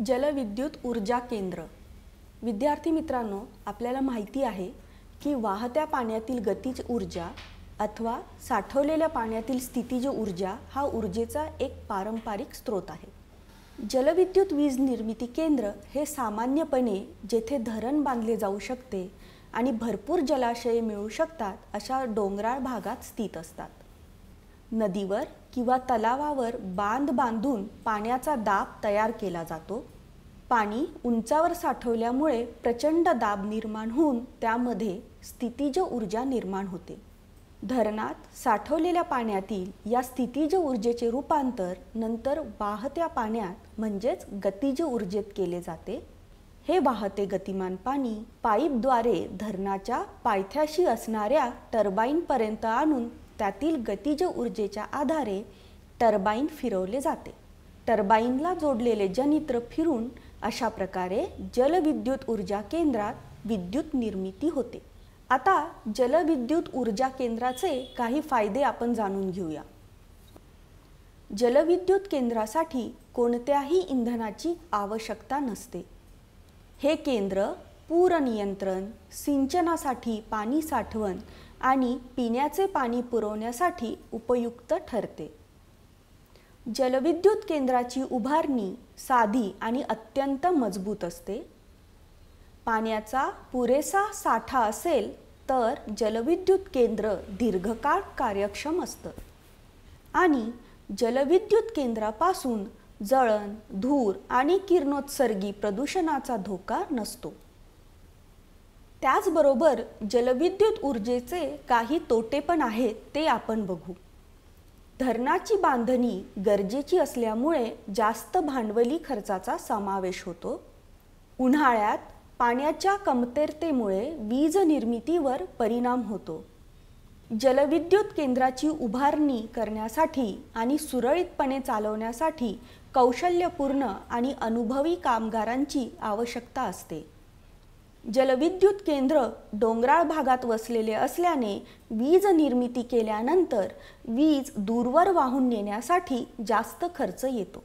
जलविद्युत ऊर्जा केंद्र। विद्यार्थी मित्रांनो, आपल्याला माहिती आहे की वाहत्या पाण्यातील गतिज ऊर्जा अथवा साठवलेल्या पाण्यातील स्थितीज ऊर्जा हा ऊर्जेचा एक पारंपरिक स्रोत आहे। जलविद्युत वीज निर्मिती केंद्र हे सामान्यपणे जेथे धरण बांधले जाऊ शकते आणि भरपूर जलाशये मिळू शकतात अशा डोंगराळ भागात स्थित असतात। नदीवर किंवा तलावावर बांध बांधून पाण्याचा दाब तयार केला जातो। पाणी उंचावर साठवल्यामुळे प्रचंड दाब निर्माण होऊन त्यामध्ये स्थितीज ऊर्जा निर्माण होते। धरणात साठवलेल्या पाण्यातील या स्थितीज ऊर्जेचे रूपांतर नंतर वाहत्या पाण्यात म्हणजेच गतिज ऊर्जेत केले जाते। हे वाहते गतिमान पाणी पाईपद्वारे धरणाच्या पायथ्याशी असणाऱ्या टर्बाइन पर्यंत आणून त्यातील गतिज ऊर्जेच्या आधारे टर्बाइन फिरवले जाते। टर्बाइनला जोडलेले जनित्र फिरून अशा प्रकारे जलविद्युत ऊर्जा केंद्रात विद्युत निर्मिती होते। आता जलविद्युत ऊर्जा केंद्राचे काही फायदे आपण जाणून घेऊया। जलविद्युत केंद्रासाठी कोणत्याही इंधनाची आवश्यकता नसते। हे केंद्र पूर नियंत्रण, सिंचनासाठी पाणी साठवण आणि पिण्याचे पाणी पुरवण्यासाठी उपयुक्त ठरते। जलविद्युत केंद्राची उभारणी साधी आणि अत्यंत मजबूत असते। पाण्याचा पुरेसा साठा असेल तर जलविद्युत केंद्र दीर्घकाळ कार्यक्षम असतं आणि जलविद्युत केंद्रापासून जळण, धूर आणि किरणोत्सर्गी प्रदूषणाचा धोका नसतो। त्याचबरोबर जलविद्युत ऊर्जेचे काही तोटे पण आहेत ते आपण बघू। धरणाची बांधणी गरजेची असल्यामुळे जास्त भांडवली खर्चाचा समावेश होतो। उन्हाळ्यात पाण्याच्या कमतरतेमुळे वीज निर्मितीवर परिणाम होतो। जलविद्युत केंद्राची उभारणी करण्यासाठी आणि सुरळीतपणे चालवण्यासाठी कौशल्यपूर्ण आणि अनुभवी कामगारांची आवश्यकता असते। जलविद्युत केंद्र डोंगराळ भागात वसलेले असल्याने वीज निर्मिती केल्यानंतर वीज दूरवर वाहून नेण्यासाठी जास्त खर्च येतो।